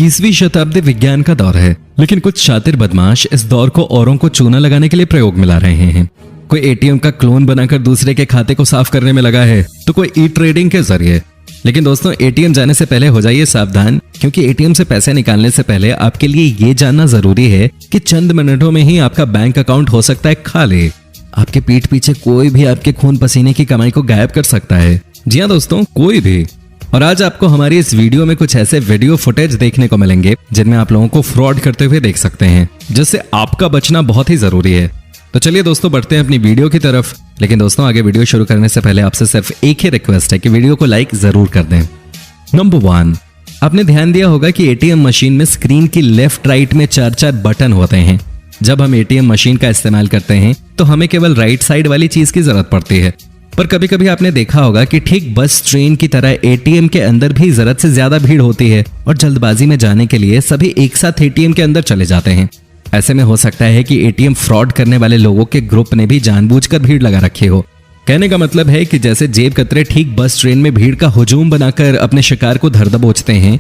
21वीं शताब्दी विज्ञान का दौर है, लेकिन कुछ शातिर बदमाश इस दौर को औरों को चूना लगाने के लिए प्रयोग में ला रहे हैं। कोई एटीएम का क्लोन बनाकर दूसरे के खाते को साफ करने में लगा है, तो कोई ई ट्रेडिंग के जरिए। लेकिन दोस्तों, एटीएम जाने से पहले हो जाइए सावधान, क्योंकि एटीएम से पैसे निकालने से पहले आपके लिए ये जानना जरूरी है कि चंद मिनटों में ही आपका बैंक अकाउंट हो सकता है खाली। आपके पीठ पीछे कोई भी आपके खून पसीने की कमाई को गायब कर सकता है। जी हाँ दोस्तों, कोई भी। और आज आपको हमारी इस वीडियो में कुछ ऐसे वीडियो फुटेज देखने को मिलेंगे जिनमें आप लोगों को फ्रॉड करते हुए देख सकते हैं, जिससे आपका बचना बहुत ही जरूरी है। तो चलिए दोस्तों, बढ़ते हैं अपनी वीडियो की तरफ। लेकिन दोस्तों, आगे वीडियो शुरू करने से पहले आपसे सिर्फ एक ही रिक्वेस्ट है कि वीडियो को लाइक जरूर कर दें। नंबर 1, आपने ध्यान दिया होगा कि एटीएम मशीन में स्क्रीन की लेफ्ट राइट में 4-4 बटन होते हैं। जब हम एटीएम मशीन का इस्तेमाल करते हैं तो हमें केवल राइट साइड वाली चीज की जरूरत पड़ती है। पर कभी कभी आपने देखा होगा कि ठीक बस ट्रेन की तरह एटीएम के अंदर भी जरूरत से ज्यादा भीड़ होती है और जल्दबाजी में जाने के लिए सभी एक साथ एटीएम के अंदर चले जाते हैं। ऐसे में हो सकता है कि एटीएम फ्रॉड करने वाले लोगों के ग्रुप ने भी जानबूझकर भीड़ लगा रखी हो। कहने का मतलब है कि जैसे जेब कतरे ठीक बस ट्रेन में भीड़ का हुजूम बनाकर अपने शिकार को धर दबोचते हैं,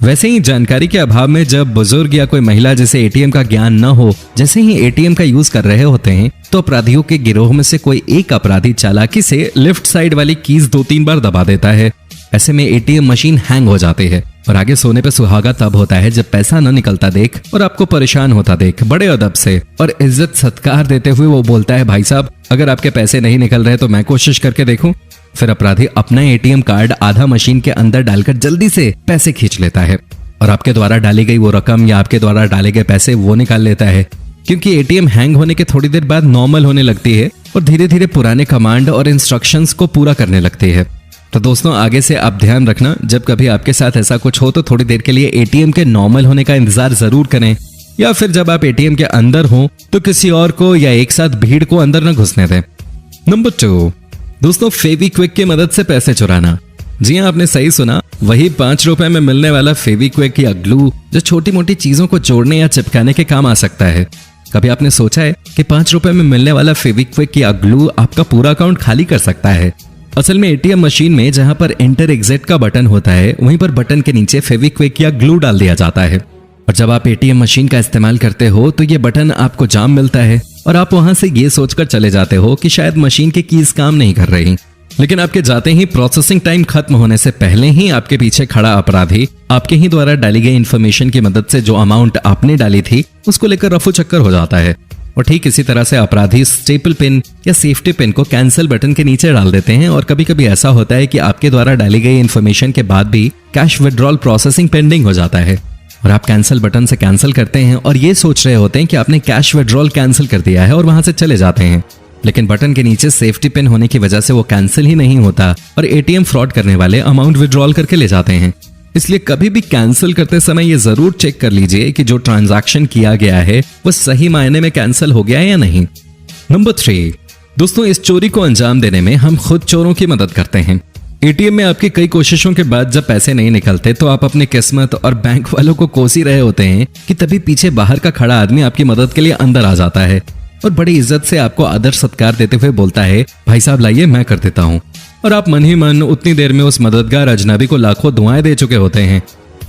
वैसे ही जानकारी के अभाव में जब बुजुर्ग या कोई महिला जिसे एटीएम का ज्ञान न हो, जैसे ही एटीएम का यूज कर रहे होते हैं, तो अपराधियों के गिरोह में से कोई एक अपराधी चालाकी से लेफ्ट साइड वाली कीज 2-3 बार दबा देता है। ऐसे में एटीएम मशीन हैंग हो जाती है और आगे सोने पे सुहागा तब होता है जब पैसा न निकलता देख और आपको परेशान होता देख बड़े अदब से और इज्जत सत्कार देते हुए वो बोलता है, भाई साहब अगर आपके पैसे नहीं निकल रहे तो मैं कोशिश करके देखूं। फिर अपराधी अपना एटीएम कार्ड आधा मशीन के अंदर डालकर जल्दी से पैसे खींच लेता है और आपके द्वारा डाली गई वो रकम या आपके द्वारा डाले गए पैसे वो निकाल लेता है। क्योंकि एटीएम हैंग होने के थोड़ी देर बाद नॉर्मल होने लगती है और धीरे धीरे पुराने कमांड और इंस्ट्रक्शंस को पूरा करने लगती है। तो दोस्तों, आगे से आप ध्यान रखना, जब कभी आपके साथ ऐसा कुछ हो तो थोड़ी देर के लिए एटीएम के नॉर्मल होने का इंतजार जरूर करें, या फिर जब आप एटीएम के अंदर हो तो किसी और को या एक साथ भीड़ को अंदर न घुसने दें। नंबर 2, दोस्तों, फेविक्विक की मदद से पैसे चुराना। जी हाँ, आपने सही सुना, वही 5 रुपए में मिलने वाला फेविक्विक या ग्लू जो छोटी मोटी चीजों को जोड़ने या चिपकाने के काम आ सकता है। कभी आपने सोचा है कि 5 रुपए में मिलने वाला फेविक्विक या ग्लू आपका पूरा अकाउंट खाली कर सकता है? असल में एटीएम मशीन में जहां पर एंटर एग्जिट का बटन होता है, वहीं पर बटन के नीचे फेविक्विक या ग्लू डाल दिया जाता है। और जब आप एटीएम मशीन का इस्तेमाल करते हो तो ये बटन आपको जाम मिलता है और आप वहां से ये सोचकर चले जाते हो कि शायद मशीन की कीज काम नहीं कर रही। लेकिन आपके जाते ही प्रोसेसिंग टाइम खत्म होने से पहले ही आपके पीछे खड़ा अपराधी आपके ही द्वारा डाली गई इन्फॉर्मेशन की मदद से जो अमाउंट आपने डाली थी उसको लेकर रफू चक्कर हो जाता है। और ठीक इसी तरह से अपराधी स्टेपल पिन या सेफ्टी पिन को कैंसिल बटन के नीचे डाल देते हैं। और कभी कभी ऐसा होता है कि आपके द्वारा डाली गई इन्फॉर्मेशन के बाद भी कैश विड्रॉल प्रोसेसिंग पेंडिंग हो जाता है और आप कैंसिल बटन से कैंसिल करते हैं और ये सोच रहे होते हैं कि आपने कैश विड्रॉल कैंसिल कर दिया है और वहां से चले जाते हैं। लेकिन बटन के नीचे सेफ्टी पिन होने की वजह से वो कैंसिल ही नहीं होता और एटीएम फ्रॉड करने वाले अमाउंट विड्रॉल करके ले जाते हैं। इसलिए कभी भी कैंसिल करते समय ये जरूर चेक कर लीजिए कि जो ट्रांजैक्शन किया गया है वो सही मायने में कैंसिल हो गया है या नहीं। नंबर 3, दोस्तों, इस चोरी को अंजाम देने में हम खुद चोरों की मदद करते हैं। एटीएम में आपकी कई कोशिशों के बाद जब पैसे नहीं निकलते तो आप अपनी किस्मत और बैंक वालों को कोस ही रहे होते हैं कि तभी पीछे बाहर का खड़ा आदमी आपकी मदद के लिए अंदर आ जाता है और बड़ी इज्जत से आपको आदर सत्कार देते हुए बोलता है, भाई साहब लाइए मैं कर देता हूँ। और आप मन ही मन उतनी देर में उस मददगार अजनबी को लाखों दुआएं दे चुके होते हैं।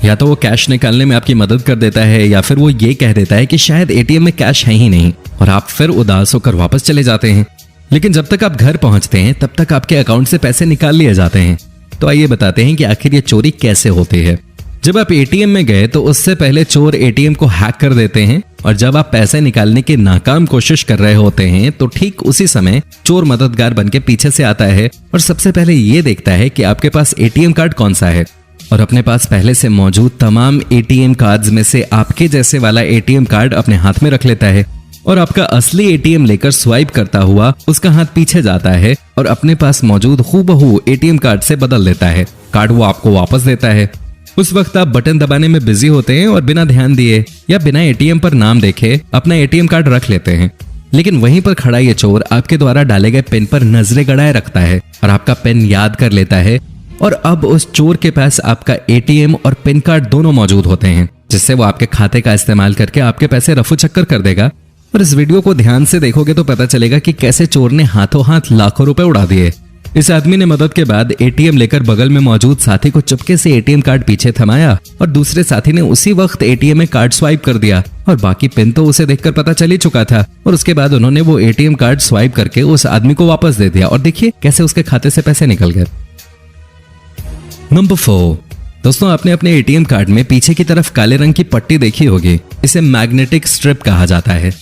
या तो वो कैश निकालने में आपकी मदद कर देता है या फिर वो ये कह देता है कि शायद एटीएम में कैश है ही नहीं और आप फिर उदास होकर वापस चले जाते हैं। लेकिन जब तक आप घर पहुंचते हैं तब तक आपके अकाउंट से पैसे निकाल लिए जाते हैं। तो आइए बताते हैं कि आखिर ये चोरी कैसे होती है। जब आप एटीएम में गए तो उससे पहले चोर एटीएम को हैक कर देते हैं और जब आप पैसे निकालने की नाकाम कोशिश कर रहे होते हैं तो ठीक उसी समय चोर मददगार बनके पीछे से आता है और सबसे पहले ये देखता है कि आपके पास एटीएम कार्ड कौन सा है और अपने पास पहले से मौजूद तमाम एटीएम कार्ड्स में से आपके जैसे वाला एटीएम कार्ड अपने हाथ में रख लेता है और आपका असली एटीएम लेकर स्वाइप करता हुआ उसका हाथ पीछे जाता है और अपने पास मौजूद हूबहू एटीएम कार्ड से बदल लेता है। कार्ड वो आपको वापस देता है। उस वक्त आप बटन दबाने में बिजी होते हैं और बिना ध्यान दिए या बिना एटीएम पर नाम देखे अपना एटीएम कार्ड रख लेते हैं। लेकिन वहीं पर खड़ा ये चोर आपके द्वारा डाले गए पिन पर नजरें गड़ाए रखता है और आपका पिन याद कर लेता है और अब उस चोर के पास आपका एटीएम और पिन कार्ड दोनों मौजूद होते हैं, जिससे वो आपके खाते का इस्तेमाल करके आपके पैसे रफू चक्कर कर देगा। और इस वीडियो को ध्यान से देखोगे तो पता चलेगा कि कैसे चोर ने हाथों हाथ लाखों रुपए उड़ा दिए। इस आदमी ने मदद के बाद एटीएम लेकर बगल में मौजूद साथी को चुपके से एटीएम कार्ड पीछे थमाया और दूसरे साथी ने उसी वक्त एटीएम में कार्ड स्वाइप कर दिया और बाकी पिन तो उसे देखकर पता चल ही चुका था। और उसके बाद उन्होंने वो एटीएम कार्ड स्वाइप करके उस आदमी को वापस दे दिया और देखिए कैसे उसके खाते से पैसे निकल गए। नंबर 4, दोस्तों आपने अपने एटीएम कार्ड में पीछे की तरफ काले रंग की पट्टी देखी होगी। इसे मैग्नेटिक स्ट्रिप कहा जाता है।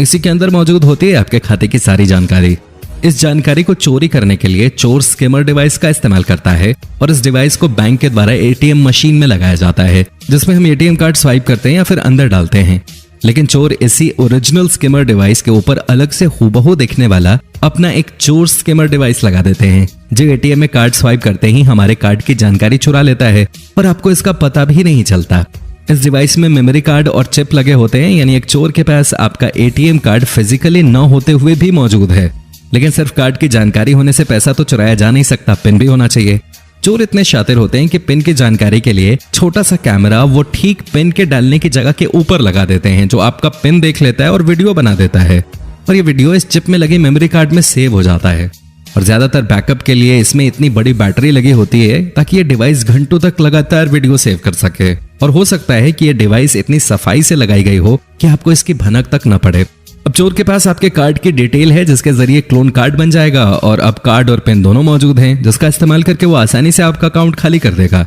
इसी के अंदर मौजूद होती है आपके खाते की सारी जानकारी। इस जानकारी को चोरी करने के लिए चोर स्किमर डिवाइस का इस्तेमाल करता है और इस डिवाइस को बैंक के द्वारा एटीएम मशीन में लगाया जाता है, जिसमें हम एटीएम कार्ड स्वाइप करते हैं या फिर अंदर डालते हैं। लेकिन चोर इसी ओरिजिनल स्किमर डिवाइस के ऊपर अलग से हूबहू दिखने वाला अपना एक चोर स्किमर डिवाइस लगा देते हैं, जो एटीएम में कार्ड स्वाइप करते ही हमारे कार्ड की जानकारी चुरा लेता है और आपको इसका पता भी नहीं चलता। इस डिवाइस में मेमोरी कार्ड और चिप लगे होते हैं, यानी एक चोर के पास आपका एटीएम कार्ड फिजिकली न होते हुए भी मौजूद है। लेकिन सिर्फ कार्ड की जानकारी होने से पैसा तो चुराया जा नहीं सकता, पिन भी होना चाहिए। चोर इतने शातिर होते हैं कि पिन की जानकारी के लिए छोटा सा कैमरा वो ठीक पिन के डालने की जगह के ऊपर लगा देते हैं, जो आपका पिन देख लेता है और वीडियो बना देता है और ये वीडियो इस चिप में लगी मेमोरी कार्ड में सेव हो जाता है। और ज्यादातर बैकअप के लिए इसमें इतनी बड़ी बैटरी लगी होती है ताकि ये डिवाइस घंटों तक लगातार वीडियो सेव कर सके। और हो सकता है कि ये डिवाइस इतनी सफाई से लगाई गई हो कि आपको इसकी भनक तक न पड़े। अब चोर के पास आपके कार्ड की डिटेल है, जिसके जरिए क्लोन कार्ड बन जाएगा और अब कार्ड और पिन दोनों मौजूद हैं, जिसका इस्तेमाल करके वो आसानी से आपका अकाउंट खाली कर देगा।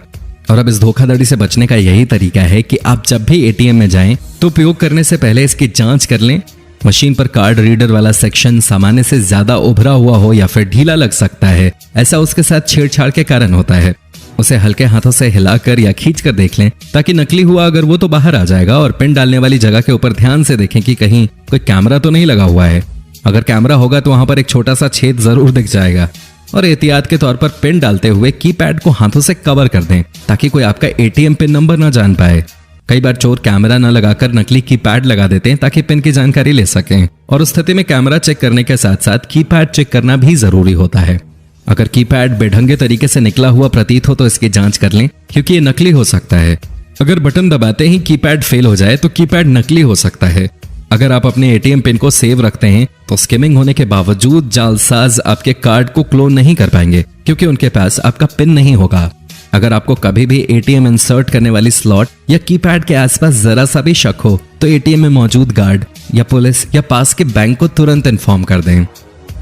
और अब इस धोखाधड़ी से बचने का यही तरीका है कि आप जब भी एटीएम में जाएं तो उपयोग करने से पहले इसकी जांच कर लें। मशीन पर कार्ड रीडर वाला सेक्शन सामान्य से ज्यादा उभरा हुआ हो या फिर ढीला लग सकता है। ऐसा उसके साथ छेड़छाड़ के कारण होता है। उसे हल्के हाथों से हिलाकर या खींचकर देख लें, ताकि नकली हुआ अगर वो तो बाहर आ जाएगा। और पिन डालने वाली जगह के ऊपर ध्यान से देखें कि कहीं कोई कैमरा तो नहीं लगा हुआ है। अगर कैमरा होगा तो वहां पर एक छोटा सा छेद जरूर दिख जाएगा। और एहतियात के तौर पर पिन डालते हुए कीपैड को हाथों से कवर कर दें, ताकि कोई आपका एटीएम पिन नंबर न जान पाए। कई बार चोर कैमरा न लगाकर नकली कीपैड लगा देते हैं ताकि पिन की जानकारी ले सकें। और उस स्थिति में कैमरा चेक करने के साथ साथ कीपैड चेक करना भी जरूरी होता है। अगर कीपैड बेढंगे तरीके से निकला हुआ प्रतीत हो तो इसकी जांच कर लें, क्योंकि ये नकली हो सकता है। अगर बटन दबाते ही कीपैड फेल हो जाए तो कीपैड नकली हो सकता है। अगर आप अपने एटीएम पिन को सेव रखते हैं तो स्किमिंग होने के बावजूद जालसाज आपके कार्ड को क्लोन नहीं कर पाएंगे, क्योंकि उनके पास आपका पिन नहीं होगा। अगर आपको कभी भी एटीएम इंसर्ट करने वाली स्लॉट या कीपैड के आसपास जरा सा भी शक हो तो एटीएम में मौजूद गार्ड या पुलिस या पास के बैंक को तुरंत इन्फॉर्म कर दें।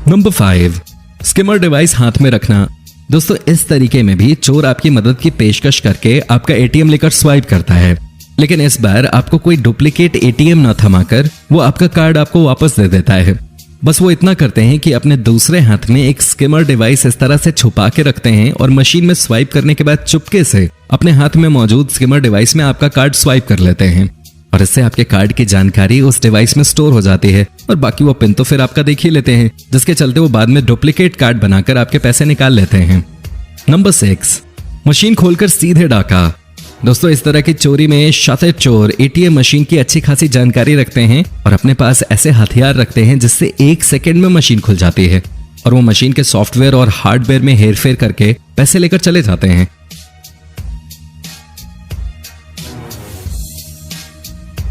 नंबर 5, स्किमर डिवाइस हाथ में रखना। दोस्तों इस तरीके में भी चोर आपकी मदद की पेशकश करके आपका एटीएम लेकर स्वाइप करता है, लेकिन इस बार आपको कोई डुप्लीकेट एटीएम न थमाकर वो आपका कार्ड आपको वापस दे देता है। बस वो इतना करते हैं कि अपने दूसरे हाथ में एक स्किमर डिवाइस इस तरह से छुपा के रखते हैं और मशीन में स्वाइप करने के बाद चुपके से अपने हाथ में मौजूद स्किमर डिवाइस में आपका कार्ड स्वाइप कर लेते हैं। और इससे आपके कार्ड की जानकारी उस डिवाइस में स्टोर हो जाती है और बाकी वो पिन तो फिर आपका देख ही लेते हैं, जिसके चलते वो बाद में डुप्लीकेट कार्ड बनाकर आपके पैसे निकाल लेते हैं। नंबर 6, मशीन खोलकर सीधे डाका। दोस्तों इस तरह की चोरी में शातिर चोर एटीएम मशीन की अच्छी खासी जानकारी रखते हैं और अपने पास ऐसे हथियार रखते हैं जिससे 1 सेकंड में मशीन खुल जाती है और वो मशीन के सॉफ्टवेयर और हार्डवेयर में हेरफेर करके पैसे लेकर चले जाते हैं।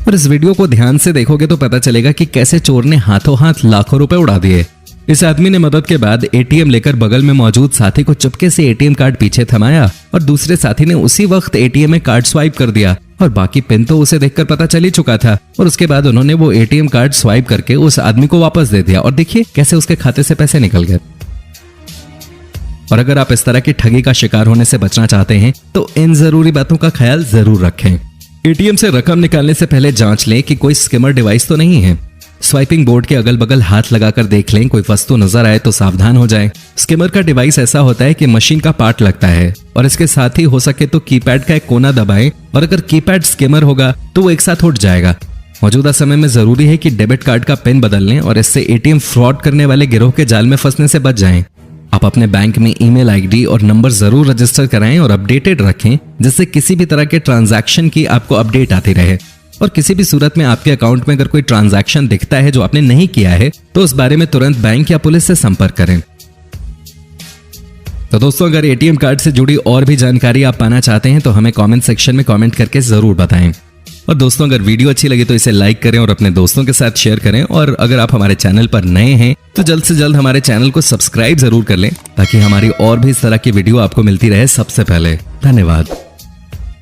और इस वीडियो को ध्यान से देखोगे तो पता चलेगा कि कैसे चोर ने हाथों हाथ लाखों रुपए उड़ा दिए। इस आदमी ने मदद के बाद एटीएम लेकर बगल में मौजूद साथी को चुपके से एटीएम कार्ड पीछे थमाया और दूसरे साथी ने उसी वक्त एटीएम में कार्ड स्वाइप कर दिया और बाकी पिन तो उसे देखकर पता चल ही चुका था। और उसके बाद उन्होंने वो एटीएम कार्ड स्वाइप करके उस आदमी को वापस दे दिया और देखिए कैसे उसके खाते से पैसे निकल गए। और अगर आप इस तरह की ठगी का शिकार होने से बचना चाहते हैं तो इन जरूरी बातों का ख्याल जरूर रखें। एटीएम से रकम निकालने से पहले जांच लें कि कोई स्किमर डिवाइस तो नहीं है। स्वाइपिंग बोर्ड के अगल बगल हाथ लगाकर देख लें, कोई वस्तु नजर आए तो सावधान हो जाएं। स्किमर का डिवाइस ऐसा होता है कि मशीन का पार्ट लगता है और इसके साथ ही हो सके तो कीपैड का एक कोना दबाएं और अगर कीपैड स्किमर होगा तो वो एक साथ उठ जाएगा। मौजूदा समय में जरूरी है कि डेबिट कार्ड का पिन बदल लें और इससे एटीएम फ्रॉड करने वाले गिरोह के जाल में फंसने से बच जाएं। आप अपने बैंक में ईमेल आईडी और नंबर जरूर रजिस्टर कराएं और अपडेटेड रखें, जिससे किसी भी तरह के ट्रांजैक्शन की आपको अपडेट आती रहे। और किसी भी सूरत में आपके अकाउंट में अगर कोई ट्रांजैक्शन दिखता है जो आपने नहीं किया है तो उस बारे में तुरंत बैंक या पुलिस से संपर्क करें। तो दोस्तों अगर एटीएम कार्ड से जुड़ी और भी जानकारी आप पाना चाहते हैं तो हमें कमेंट सेक्शन में कमेंट करके जरूर बताएं। और दोस्तों अगर वीडियो अच्छी लगी तो इसे लाइक करें और अपने दोस्तों के साथ शेयर करें। और अगर आप हमारे चैनल पर नए हैं तो जल्द से जल्द हमारे चैनल को सब्सक्राइब जरूर कर लें ताकि हमारी और भी इस तरह की वीडियो आपको मिलती रहे सबसे पहले। धन्यवाद।